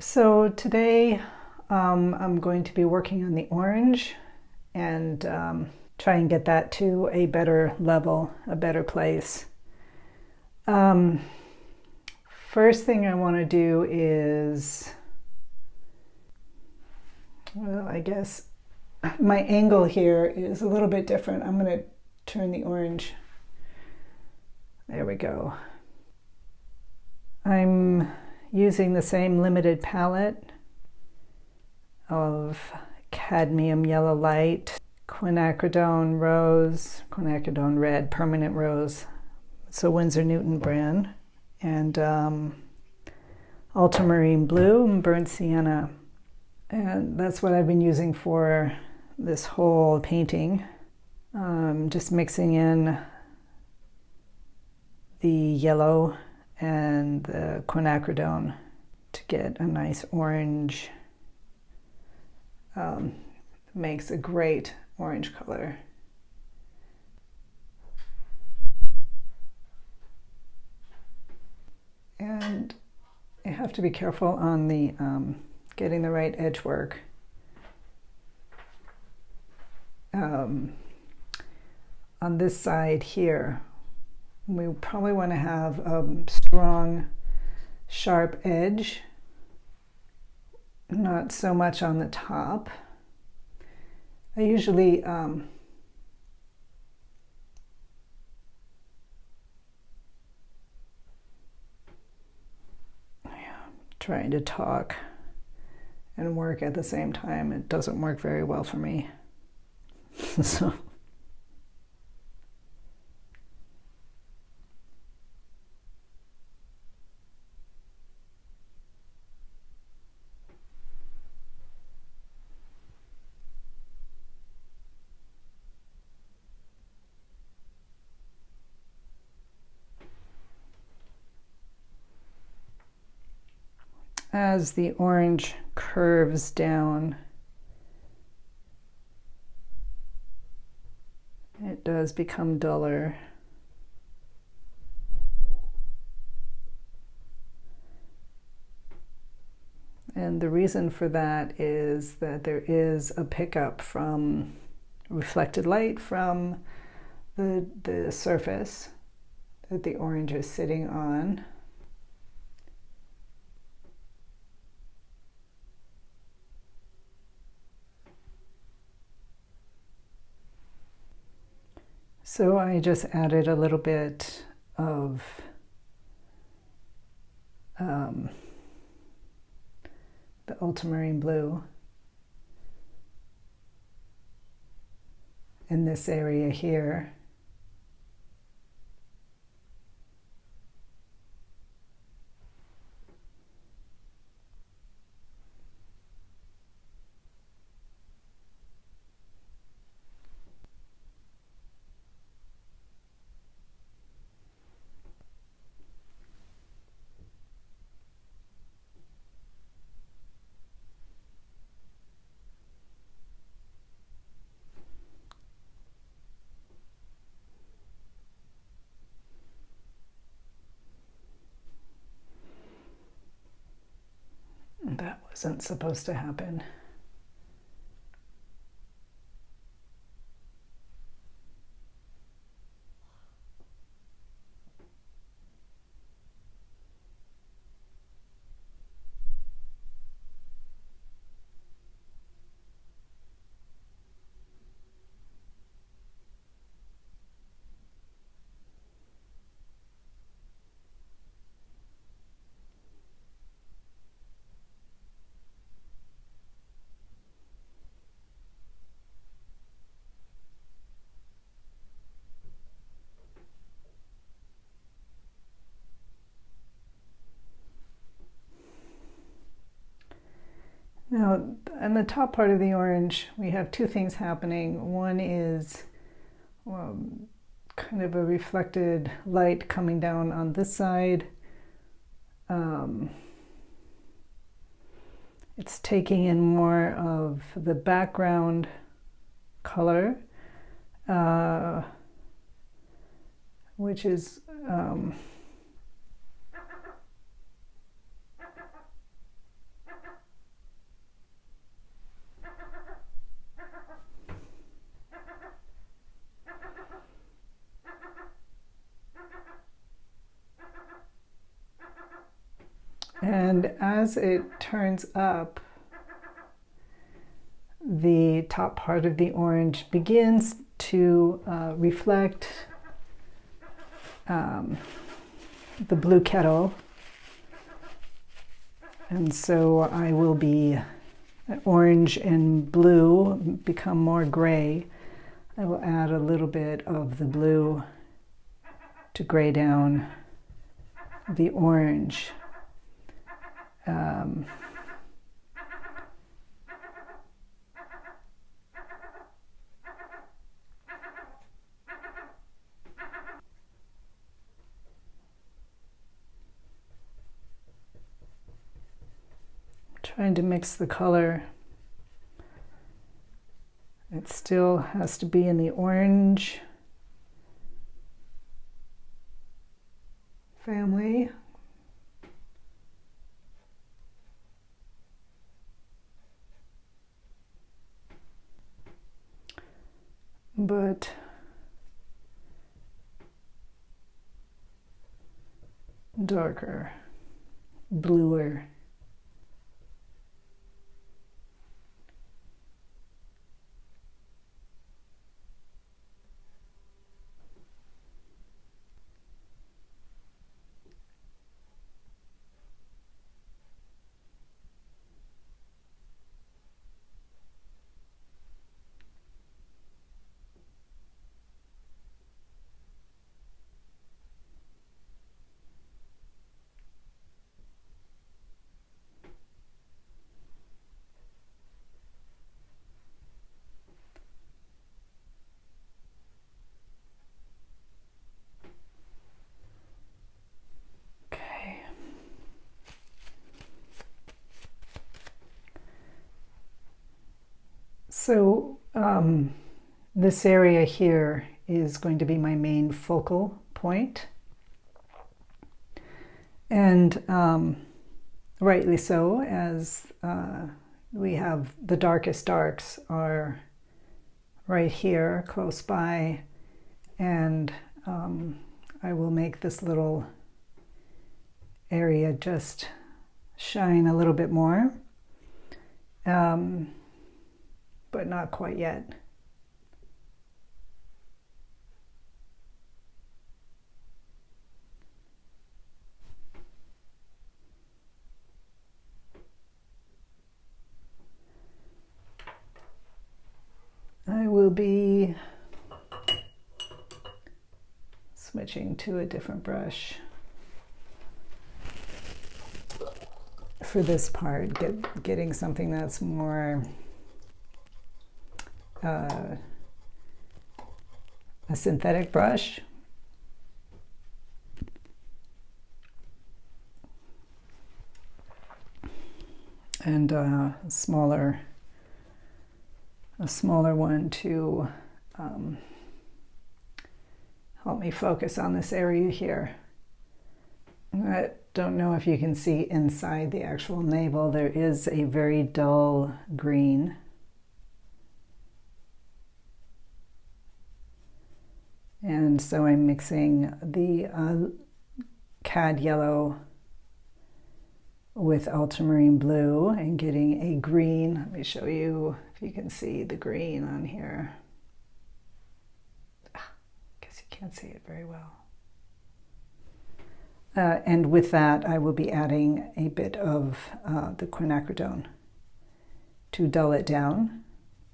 So today I'm going to be working on the orange and try and get that to a better level, a better place. Um, First thing I want to do is, well, I guess my angle here is a little bit different. I'm going to turn the orange. There we go. I'm using the same limited palette of cadmium yellow light, quinacridone rose, quinacridone red, permanent rose. It's a Winsor Newton brand. And ultramarine blue and burnt sienna. And that's what I've been using for this whole painting. Just mixing in the yellow and the quinacridone to get a nice orange. Makes a great orange color. And you have to be careful on the getting the right edge work. On this side here, we probably want to have a strong, sharp edge, not so much on the top. I usually trying to talk and work at the same time. It doesn't work very well for me. So as the orange curves down, it does become duller. And the reason for that is that there is a pickup from reflected light from the surface that the orange is sitting on. So I just added a little bit of the ultramarine blue in this area here. That wasn't supposed to happen. Now, on the top part of the orange, we have two things happening. One is kind of a reflected light coming down on this side. It's taking in more of the background color, which is And as it turns up, the top part of the orange begins to reflect the blue kettle. And so I will be, orange and blue become more gray. I will add a little bit of the blue to gray down the orange. Trying to mix the color. It still has to be in the orange family. But darker, bluer. So this area here is going to be my main focal point. And rightly so, as we have the darkest darks are right here close by, and I will make this little area just shine a little bit more. But not quite yet. I will be switching to a different brush for this part, getting something that's more a synthetic brush. And a smaller one to help me focus on this area here. I don't know if you can see inside the actual navel, there is a very dull green. And so I'm mixing the cad yellow with ultramarine blue and getting a green. Let me show you if you can see the green on here. I guess you can't see it very well. And with that, I will be adding a bit of the quinacridone to dull it down,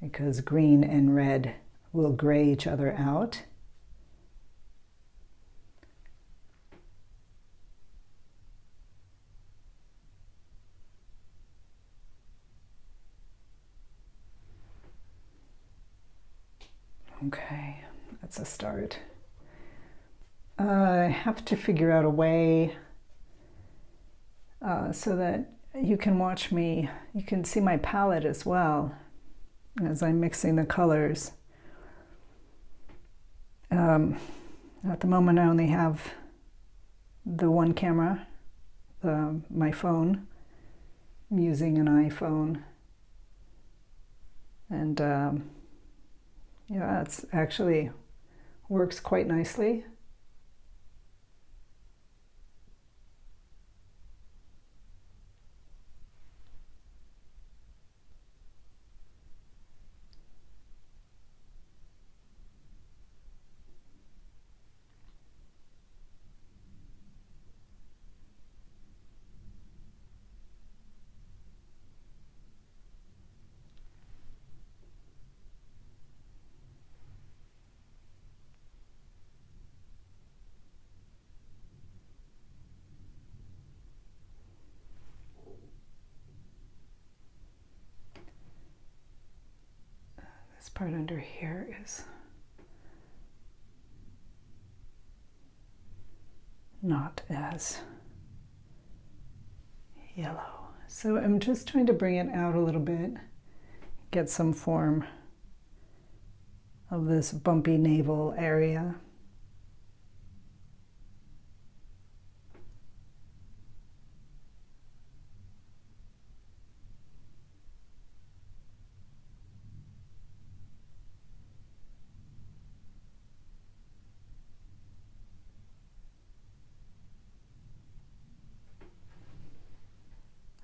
because green and red will gray each other out. Okay, that's a start. I have to figure out a way so that you can watch me, you can see my palette as well as I'm mixing the colors. At the moment I only have the one camera, my phone. I'm using an iPhone, and yeah, it's actually works quite nicely. This part under here is not as yellow. So I'm just trying to bring it out a little bit, get some form of this bumpy navel area.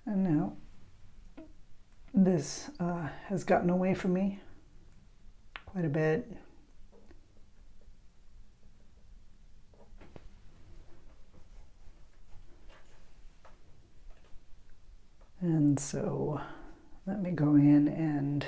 And now this has gotten away from me quite a bit. And so let me go in and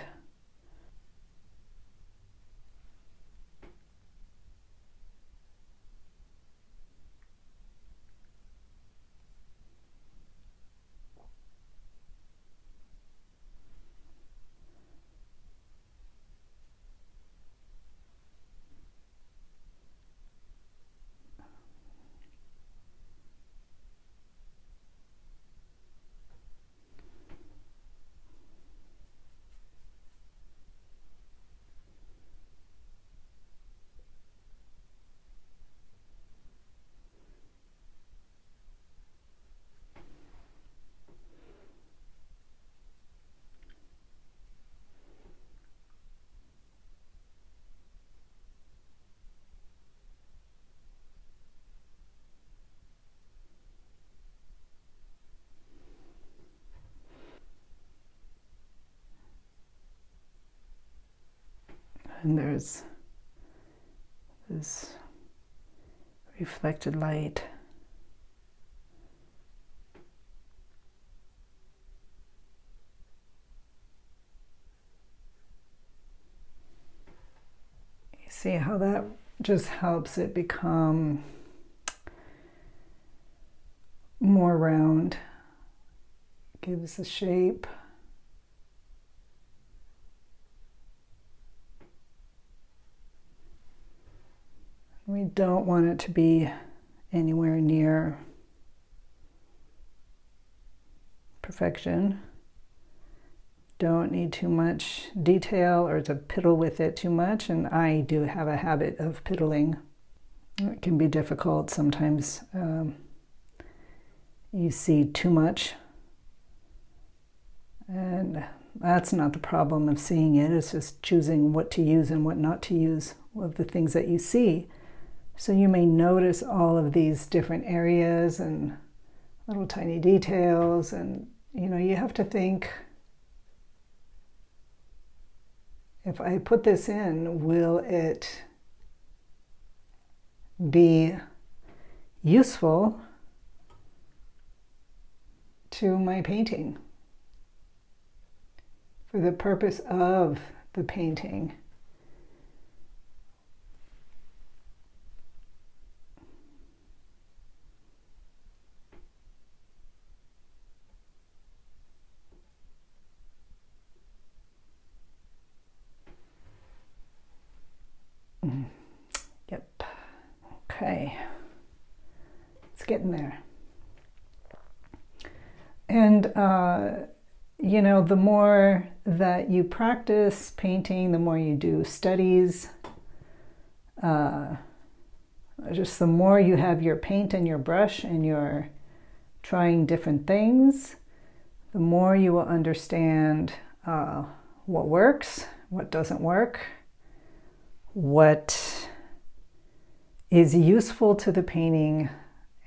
there's this reflected light. You see how that just helps it become more round, gives a shape. We don't want it to be anywhere near perfection. Don't need too much detail or to piddle with it too much, and I do have a habit of piddling. It can be difficult sometimes. You see too much, and that's not the problem of seeing it. It's just choosing what to use and what not to use of the things that you see. So you may notice all of these different areas and little tiny details, and you have to think, if I put this in, will it be useful to my painting for the purpose of the painting? Yep. Okay. It's getting there. And, the more that you practice painting, the more you do studies, just the more you have your paint and your brush and you're trying different things, the more you will understand what works, what doesn't work, what is useful to the painting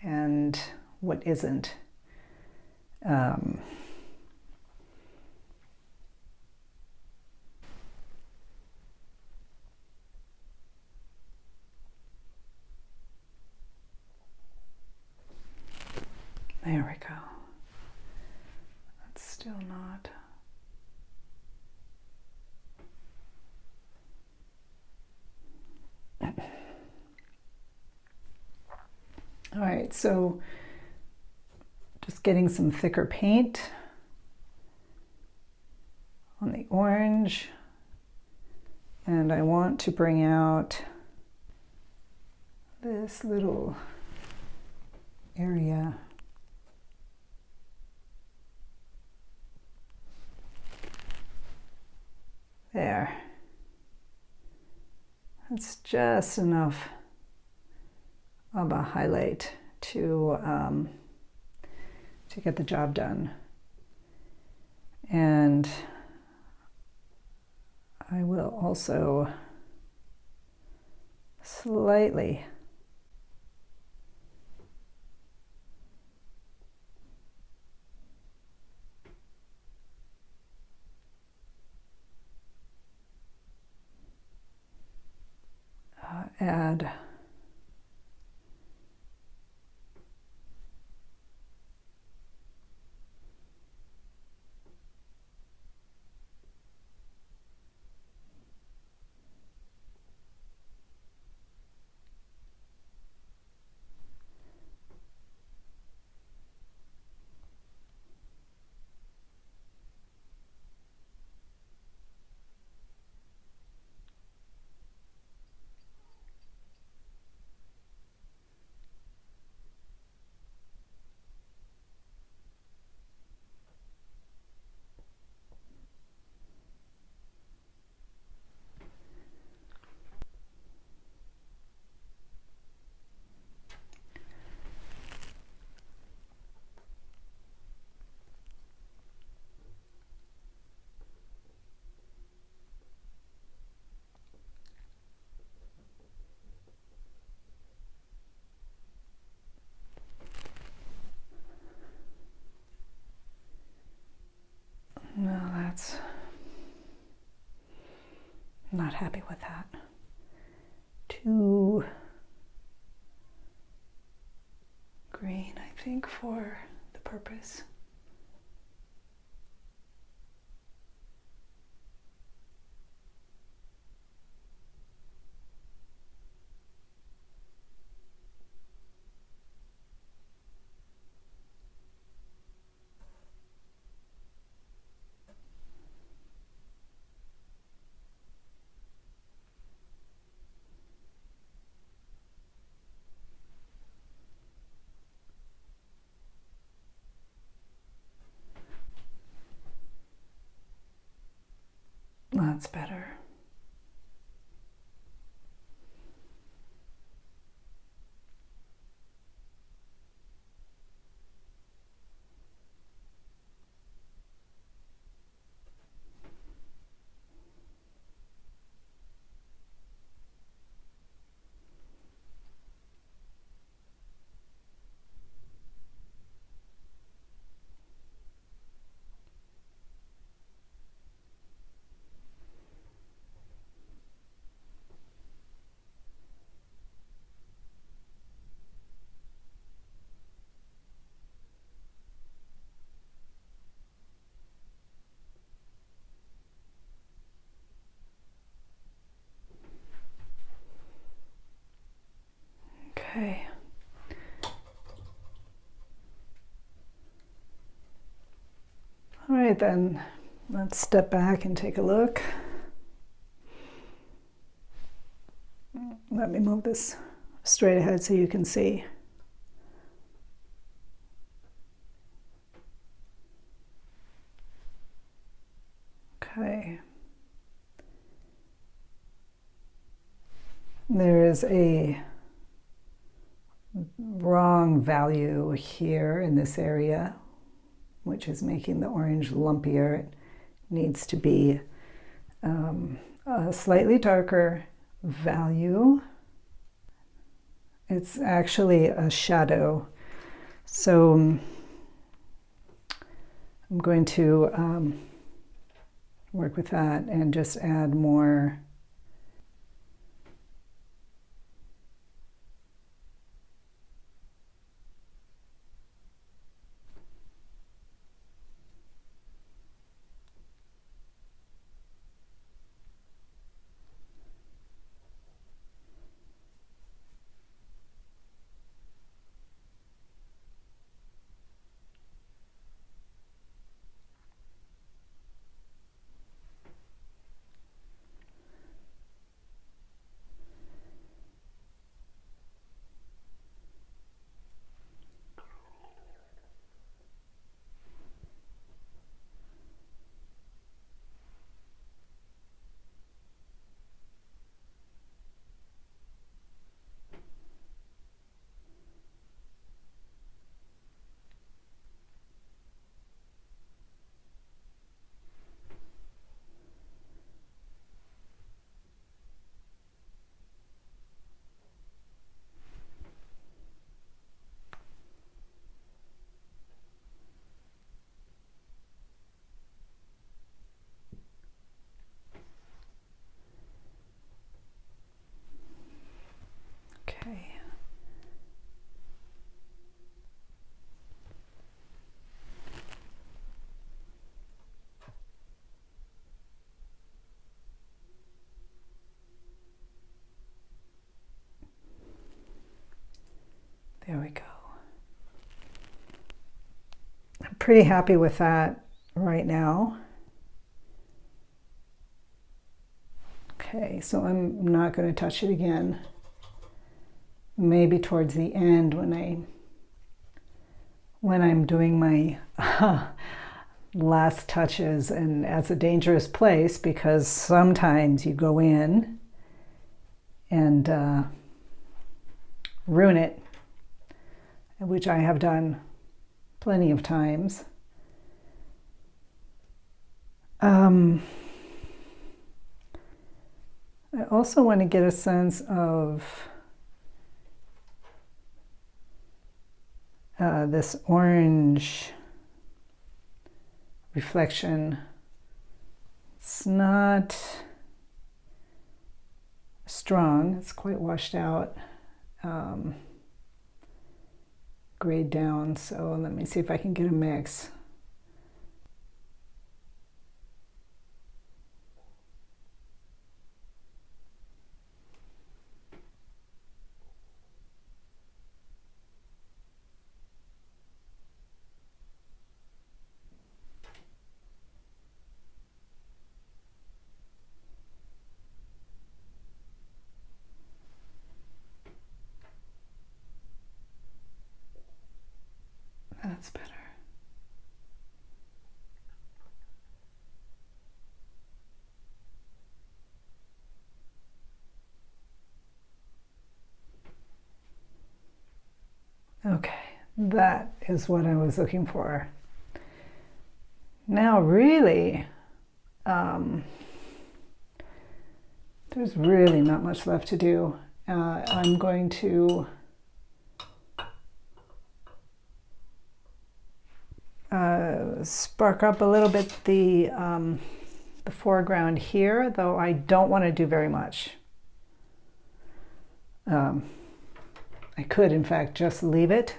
and what isn't. There we go. That's still not. All right, so just getting some thicker paint on the orange, And I want to bring out this little area. There. That's just enough of a highlight to get the job done. And I will also slightly add no, that's not happy with that. Too green, I think, for the purpose. That's better. Okay. All right, then let's step back and take a look. Let me move this straight ahead so you can see. Okay. There is a wrong value here in this area, which is making the orange lumpier. It needs to be a slightly darker value. It's actually a shadow. So I'm going to work with that and just add more pretty happy with that right now. Okay, so I'm not going to touch it again. Maybe towards the end when I'm doing my last touches, and that's a dangerous place because sometimes you go in and ruin it, which I have done plenty of times. I also want to get a sense of this orange reflection. It's not strong, it's quite washed out, grayed down. So let me see if I can get a mix. That's better. Okay, that is what I was looking for. Now really, there's really not much left to do. I'm going to spark up a little bit the foreground here, though I don't want to do very much. I could, in fact, just leave it,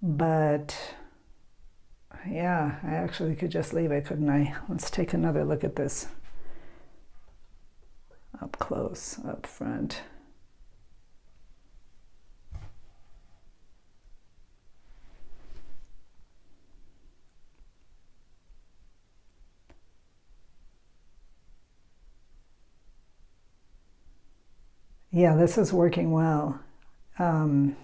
but yeah, I actually could just leave it, couldn't I? Let's take another look at this up close, up front. Yeah, this is working well. I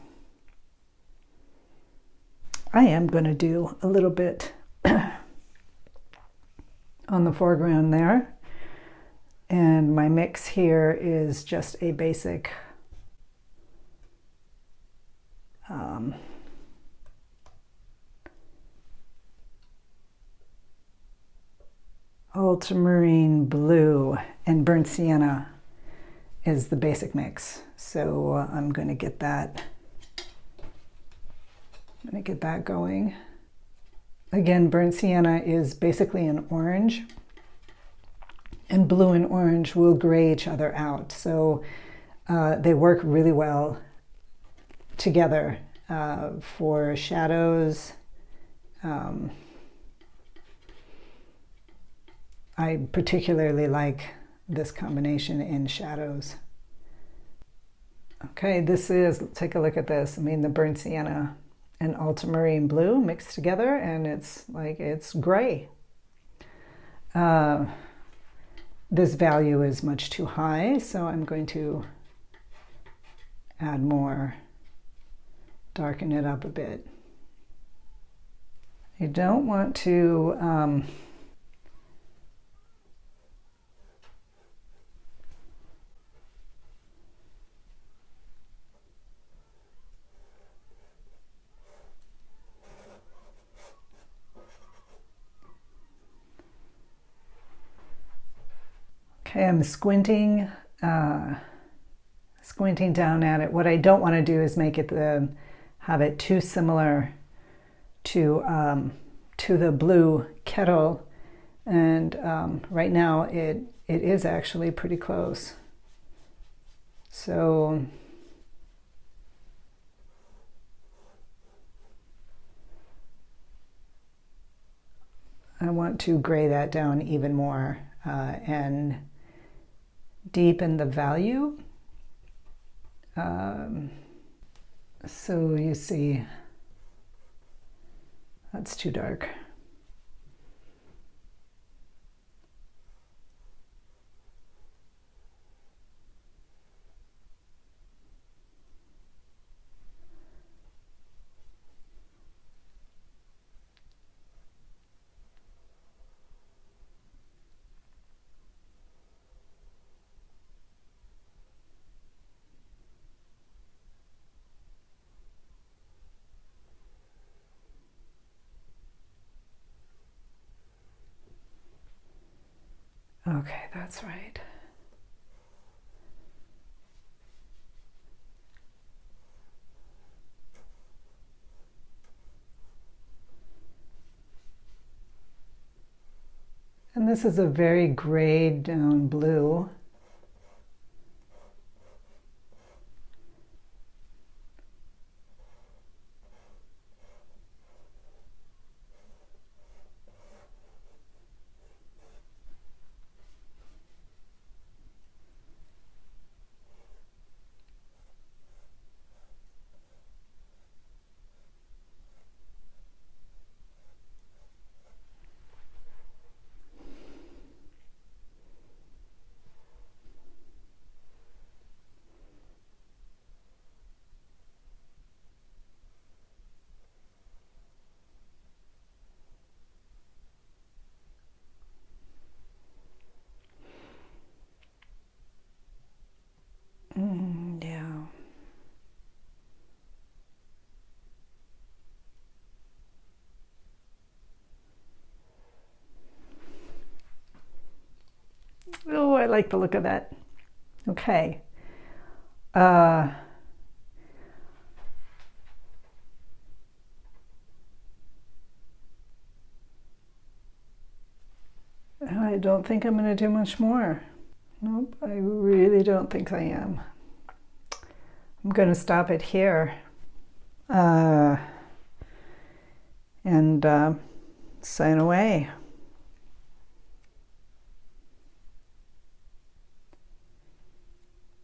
am going to do a little bit on the foreground there. And my mix here is just a basic ultramarine blue and burnt sienna is the basic mix. So I'm going to get that. I'm going to get that going. Again, burnt sienna is basically an orange, and blue and orange will gray each other out. So they work really well together for shadows. I particularly like this combination in shadows. Okay, this is, take a look at this. I mean, the burnt sienna and ultramarine blue mixed together, and it's like, it's gray. This value is much too high, so I'm going to add more, darken it up a bit. You don't want to okay, I'm squinting down at it. What I don't want to do is make it have it too similar to the blue Kettle, and right now it is actually pretty close. So I want to gray that down even more and deepen the value. So you see, That's too dark. Okay, that's right. And this is a very grayed down blue. Yeah. Oh, I like the look of that. Okay. I don't think I'm going to do much more. Nope, I really don't think I am. I'm going to stop it here and sign away.